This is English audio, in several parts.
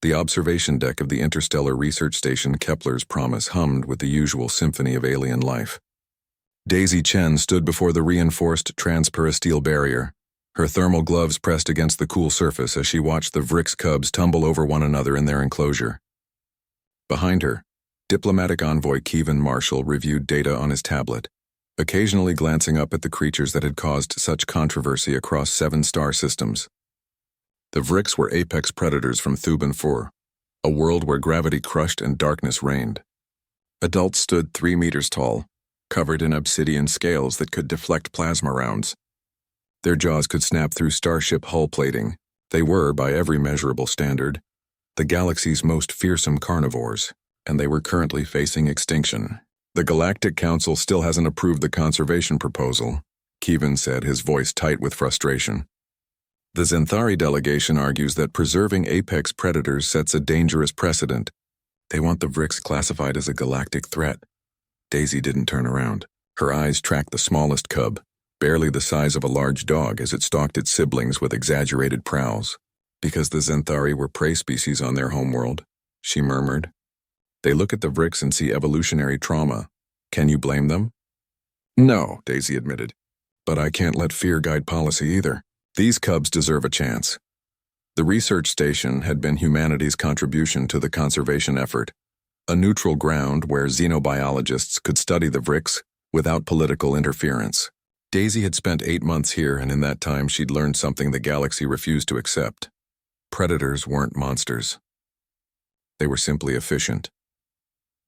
The observation deck of the interstellar research station Kepler's Promise hummed with the usual symphony of alien life. Daisy Chen stood before the reinforced transperisteel barrier, her thermal gloves pressed against the cool surface as she watched the Vrix cubs tumble over one another in their enclosure. Behind her, diplomatic envoy Kevin Marshall reviewed data on his tablet, occasionally glancing up at the creatures that had caused such controversy across 7 star systems. The Vrix were apex predators from Thuban 4, a world where gravity crushed and darkness reigned. Adults stood 3 meters tall, covered in obsidian scales that could deflect plasma rounds. Their jaws could snap through starship hull plating. They were, by every measurable standard, the galaxy's most fearsome carnivores, and they were currently facing extinction. The Galactic Council still hasn't approved the conservation proposal, Kevin said, his voice tight with frustration. The Zenthari delegation argues that preserving apex predators sets a dangerous precedent. They want the Vrix classified as a galactic threat. Daisy didn't turn around. Her eyes tracked the smallest cub, barely the size of a large dog, as it stalked its siblings with exaggerated prowls. Because the Zenthari were prey species on their homeworld, she murmured. They look at the Vrix and see evolutionary trauma. Can you blame them? No, Daisy admitted. But I can't let fear guide policy either. These cubs deserve a chance. The research station had been humanity's contribution to the conservation effort, a neutral ground where xenobiologists could study the Vrix without political interference. Daisy had spent 8 months here, and in that time she'd learned something the galaxy refused to accept. Predators weren't monsters. They were simply efficient.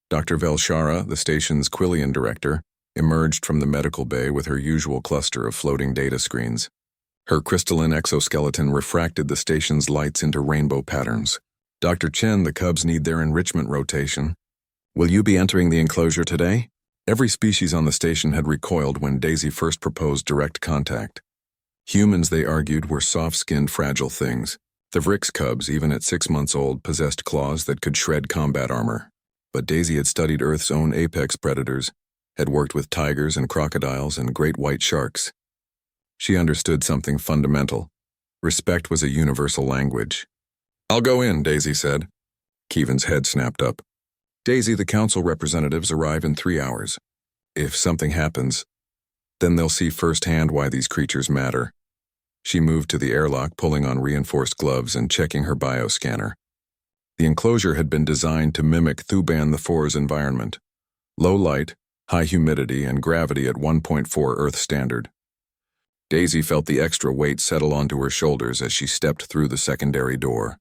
Dr. Velshara, the station's Quillian director, emerged from the medical bay with her usual cluster of floating data screens. Her crystalline exoskeleton refracted the station's lights into rainbow patterns. Dr. Chen, the cubs need their enrichment rotation. Will you be entering the enclosure today? Every species on the station had recoiled when Daisy first proposed direct contact. Humans, they argued, were soft-skinned, fragile things. The Vrix cubs, even at 6 months old, possessed claws that could shred combat armor. But Daisy had studied Earth's own apex predators, had worked with tigers and crocodiles and great white sharks. She understood something fundamental. Respect was a universal language. I'll go in, Daisy said. Kevin's head snapped up. Daisy, the council representatives arrive in 3 hours. If something happens, then they'll see firsthand why these creatures matter. She moved to the airlock, pulling on reinforced gloves and checking her bioscanner. The enclosure had been designed to mimic Thuban 4's environment. Low light, high humidity, and gravity at 1.4 Earth standard. Daisy felt the extra weight settle onto her shoulders as she stepped through the secondary door.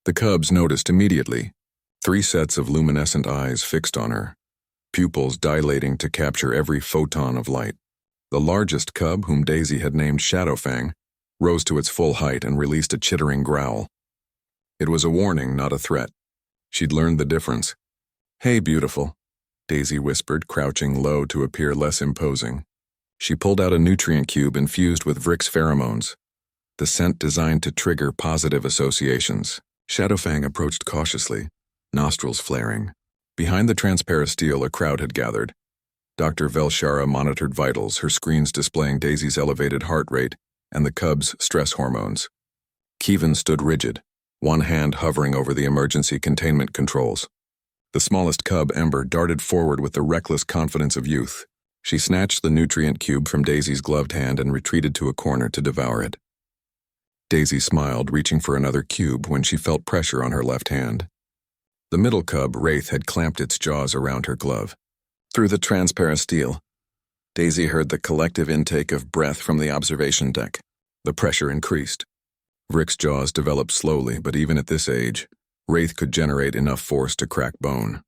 The cubs noticed immediately. 3 sets of luminescent eyes fixed on her, pupils dilating to capture every photon of light. The largest cub, whom Daisy had named Shadowfang, rose to its full height and released a chittering growl. It was a warning, not a threat. She'd learned the difference. Hey, beautiful, Daisy whispered, crouching low to appear less imposing. She pulled out a nutrient cube infused with Vrix pheromones, the scent designed to trigger positive associations. Shadowfang approached cautiously, nostrils flaring. Behind the transperisteel, a crowd had gathered. Dr. Velshara monitored vitals, her screens displaying Daisy's elevated heart rate and the cub's stress hormones. Kevin stood rigid, one hand hovering over the emergency containment controls. The smallest cub, Ember, darted forward with the reckless confidence of youth. She snatched the nutrient cube from Daisy's gloved hand and retreated to a corner to devour it. Daisy smiled, reaching for another cube when she felt pressure on her left hand. The middle cub, Wraith, had clamped its jaws around her glove. Through the transperisteel, Daisy heard the collective intake of breath from the observation deck. The pressure increased. Vrix's jaws developed slowly, but even at this age, Wraith could generate enough force to crack bone.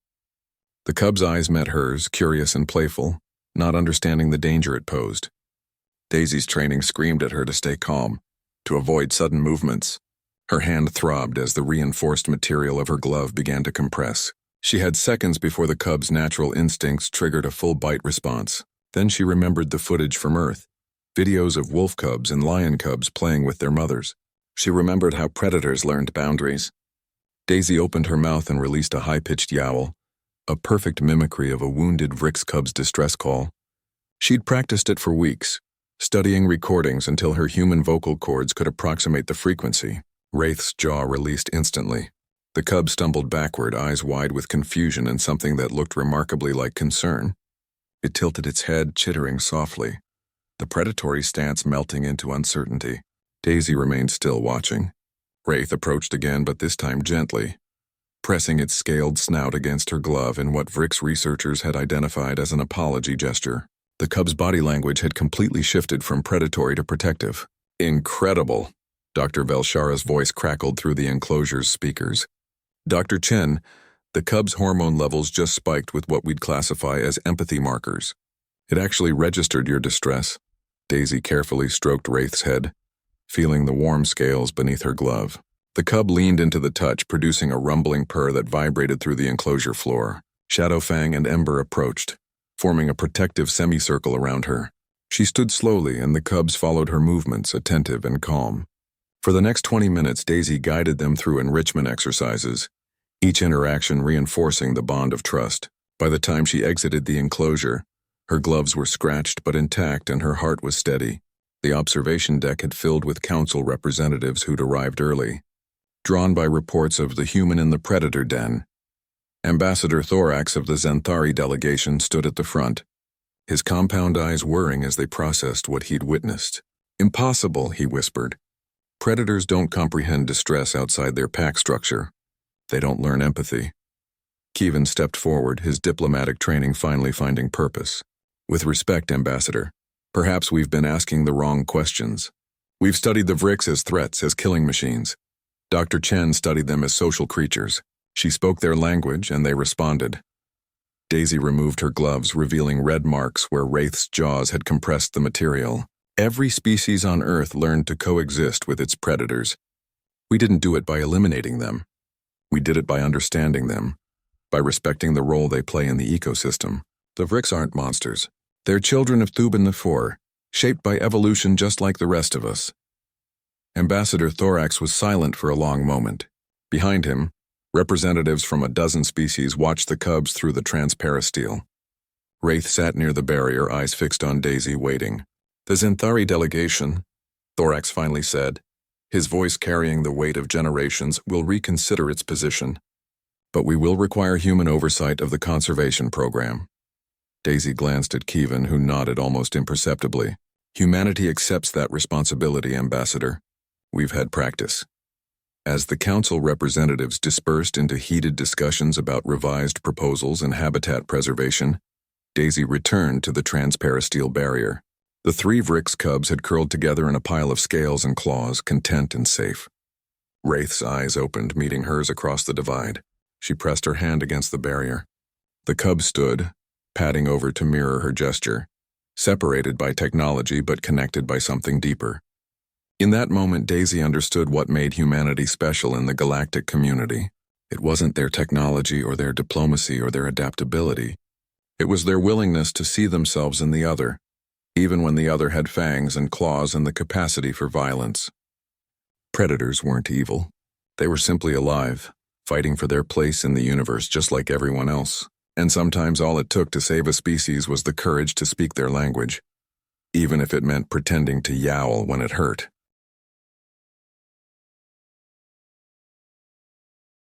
The cub's eyes met hers, curious and playful, not understanding the danger it posed. Daisy's training screamed at her to stay calm, to avoid sudden movements. Her hand throbbed as the reinforced material of her glove began to compress. She had seconds before the cub's natural instincts triggered a full bite response. Then she remembered the footage from Earth, videos of wolf cubs and lion cubs playing with their mothers. She remembered how predators learned boundaries. Daisy opened her mouth and released a high-pitched yowl, a perfect mimicry of a wounded Vrix cub's distress call. She'd practiced it for weeks, studying recordings until her human vocal cords could approximate the frequency. Wraith's jaw released instantly. The cub stumbled backward, eyes wide with confusion and something that looked remarkably like concern. It tilted its head, chittering softly, the predatory stance melting into uncertainty. Daisy remained still, watching. Wraith approached again, but this time gently, pressing its scaled snout against her glove in what Vrix researchers had identified as an apology gesture. The cub's body language had completely shifted from predatory to protective. Incredible! Dr. Velshara's voice crackled through the enclosure's speakers. Dr. Chen, the cub's hormone levels just spiked with what we'd classify as empathy markers. It actually registered your distress. Daisy carefully stroked Wraith's head, feeling the warm scales beneath her glove. The cub leaned into the touch, producing a rumbling purr that vibrated through the enclosure floor. Shadowfang and Ember approached, forming a protective semicircle around her. She stood slowly, and the cubs followed her movements, attentive and calm. For the next 20 minutes, Daisy guided them through enrichment exercises, each interaction reinforcing the bond of trust. By the time she exited the enclosure, her gloves were scratched but intact and her heart was steady. The observation deck had filled with council representatives who'd arrived early, drawn by reports of the human in the predator den. Ambassador Thorax of the Zenthari delegation stood at the front, his compound eyes whirring as they processed what he'd witnessed. "Impossible," he whispered. "Predators don't comprehend distress outside their pack structure. They don't learn empathy." Kevin stepped forward, his diplomatic training finally finding purpose. "With respect, Ambassador, perhaps we've been asking the wrong questions. We've studied the Vrix as threats, as killing machines. Dr. Chen studied them as social creatures. She spoke their language, and they responded." Daisy removed her gloves, revealing red marks where Wraith's jaws had compressed the material. "Every species on Earth learned to coexist with its predators. We didn't do it by eliminating them. We did it by understanding them, by respecting the role they play in the ecosystem. The Vrix aren't monsters. They're children of Thuban the Four, shaped by evolution just like the rest of us." Ambassador Thorax was silent for a long moment. Behind him, representatives from a dozen species watched the cubs through the transparasteel. Wraith sat near the barrier, eyes fixed on Daisy, waiting. "The Zenthari delegation," Thorax finally said, his voice carrying the weight of generations, "will reconsider its position. But we will require human oversight of the conservation program." Daisy glanced at Kevin, who nodded almost imperceptibly. "Humanity accepts that responsibility, Ambassador. We've had practice." As the council representatives dispersed into heated discussions about revised proposals and habitat preservation, Daisy returned to the transparasteel barrier. The 3 Vrix cubs had curled together in a pile of scales and claws, content and safe. Wraith's eyes opened, meeting hers across the divide. She pressed her hand against the barrier. The cub stood, padding over to mirror her gesture, separated by technology but connected by something deeper. In that moment, Daisy understood what made humanity special in the galactic community. It wasn't their technology or their diplomacy or their adaptability. It was their willingness to see themselves in the other, even when the other had fangs and claws and the capacity for violence. Predators weren't evil. They were simply alive, fighting for their place in the universe just like everyone else. And sometimes all it took to save a species was the courage to speak their language, even if it meant pretending to yowl when it hurt.